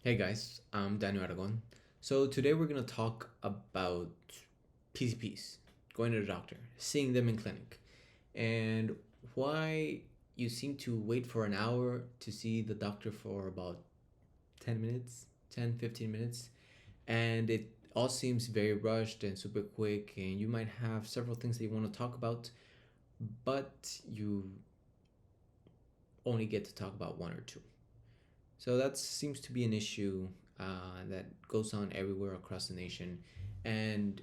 Hey guys, I'm Daniel Aragon. So today we're gonna talk about PCPs, going to the doctor, seeing them in clinic, and why you seem to wait for an hour to see the doctor for about 10 minutes, 10, 15 minutes, and it all seems very rushed and super quick, and you might have several things that you want to talk about, but you only get to talk about one or two. So that seems to be an issue that goes on everywhere across the nation, and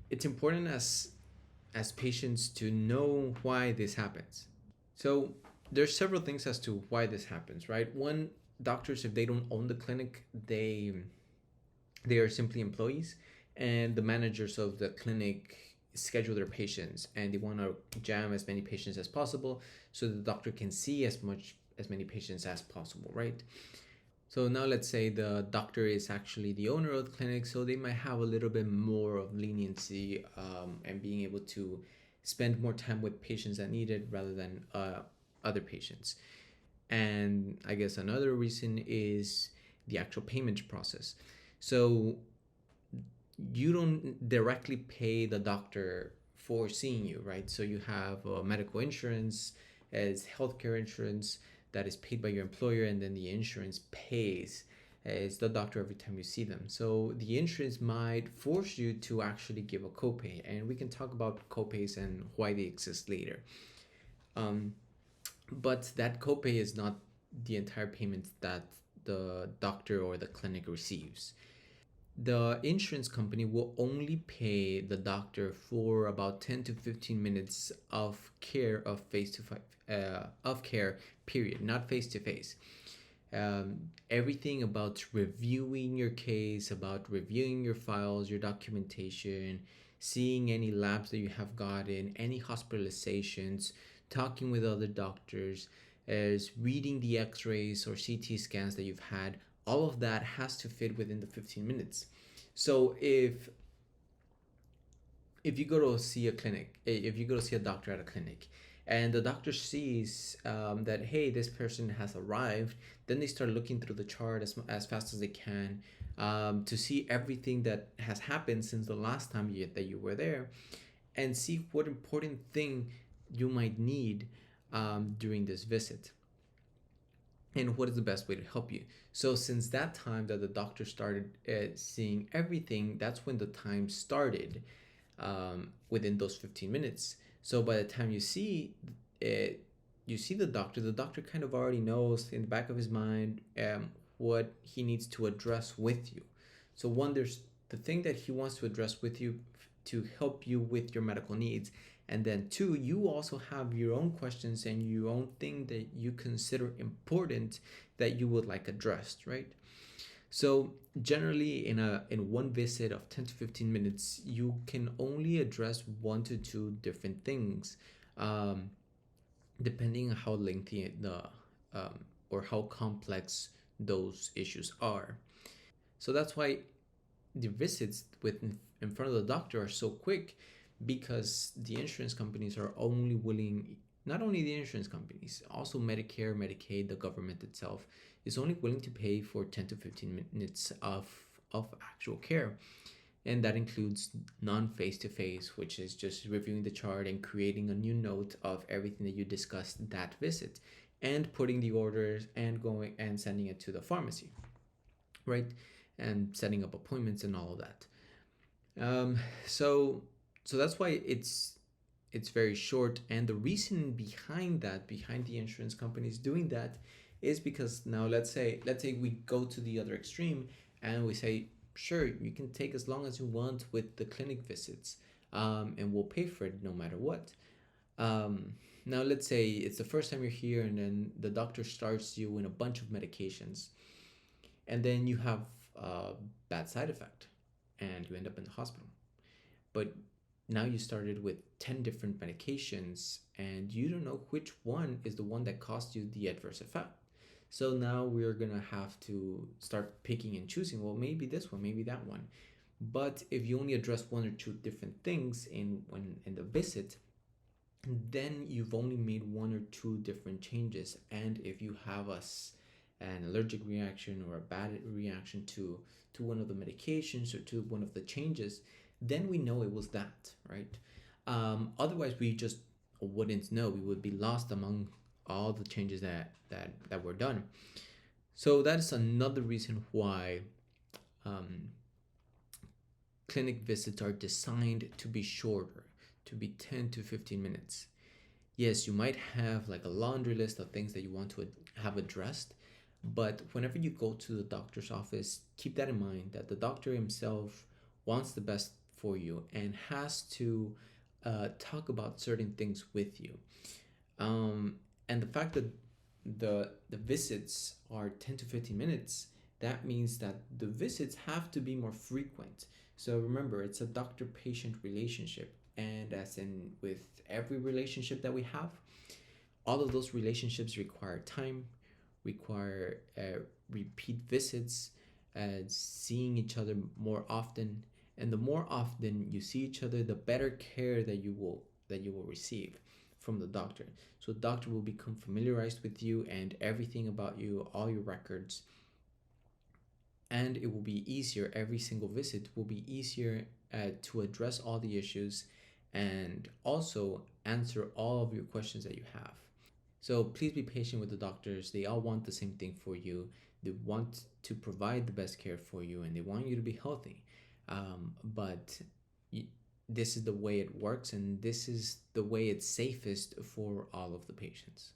it's important as patients to know why this happens. So there's several things as to why this happens, right? One, doctors, if they don't own the clinic, they are simply employees, and the managers of the clinic schedule their patients, and they want to jam as many patients as possible so the doctor can see as many patients as possible, right? So now let's say the doctor is actually the owner of the clinic, so they might have a little bit more of leniency and being able to spend more time with patients that need it rather than other patients. And I guess another reason is the actual payment process. So you don't directly pay the doctor for seeing you, right? So you have medical insurance as healthcare insurance that is paid by your employer, and then the insurance pays as the doctor every time you see them. So the insurance might force you to actually give a copay, and we can talk about copays and why they exist later. Um, but that copay is not the entire payment that the doctor or the clinic receives. The insurance company will only pay the doctor for about 10 to 15 minutes of care of face to face of care, period, not face to face. Everything about reviewing your case, about reviewing your files, your documentation, seeing any labs that you have gotten, any hospitalizations, talking with other doctors, as reading the x-rays or CT scans that you've had, all of that has to fit within the 15 minutes. So if you go to see a clinic, if you go to see a doctor at a clinic, and the doctor sees that, hey, this person has arrived, then they start looking through the chart as fast as they can to see everything that has happened since the last time that you were there, and see what important thing you might need during this visit, and what is the best way to help you. So since that time that the doctor started seeing everything, that's when the time started within those 15 minutes. So by the time it, you see the doctor kind of already knows in the back of his mind what he needs to address with you. So one, there's the thing that he wants to address with you to help you with your medical needs. And then two, you also have your own questions and your own thing that you consider important that you would like addressed, right? So generally in one visit of 10 to 15 minutes, you can only address one to two different things, um, depending on how lengthy the or how complex those issues are. So that's why the visits with in front of the doctor are so quick, because the insurance companies are only willing, not only the insurance companies, also Medicare, Medicaid, the government itself is only willing to pay for 10 to 15 minutes of actual care, and that includes non face to face, which is just reviewing the chart and creating a new note of everything that you discussed that visit, and putting the orders and going and sending it to the pharmacy, right? And setting up appointments and all of that. Um, so so that's why it's very short, and the reason behind that, behind the insurance companies doing that, is because now let's say we go to the other extreme and we say, sure, you can take as long as you want with the clinic visits, and we'll pay for it no matter what. Now let's say it's the first time you're here, and then the doctor starts you in a bunch of medications, and then you have a bad side effect and you end up in the hospital. But now you started with 10 different medications and you don't know which one is the one that caused you the adverse effect. So now we're going to have to start picking and choosing. Well, maybe this one, maybe that one. But if you only address one or two different things in the visit, then you've only made one or two different changes. And if you have an allergic reaction or a bad reaction to one of the medications or to one of the changes, then we know it was that, right? Otherwise, we just wouldn't know. We would be lost among all the changes that were done. So that is another reason why um, clinic visits are designed to be shorter, to be 10 to 15 minutes. Yes, you might have like a laundry list of things that you want to have addressed, but whenever you go to the doctor's office, keep that in mind that the doctor himself wants the best for you and has to talk about certain things with you. Um, and the fact that the visits are 10 to 15 minutes, that means that the visits have to be more frequent. So remember, it's a doctor patient relationship. And as in with every relationship that we have, all of those relationships require time, require repeat visits, seeing each other more often. And the more often you see each other, the better care that you will receive from the doctor. So the doctor will become familiarized with you and everything about you, all your records, and it will be easier. Every single visit will be easier to address all the issues and also answer all of your questions that you have. So please be patient with the doctors. They all want the same thing for you. They want to provide the best care for you and they want you to be healthy. But this is the way it works, and this is the way it's safest for all of the patients.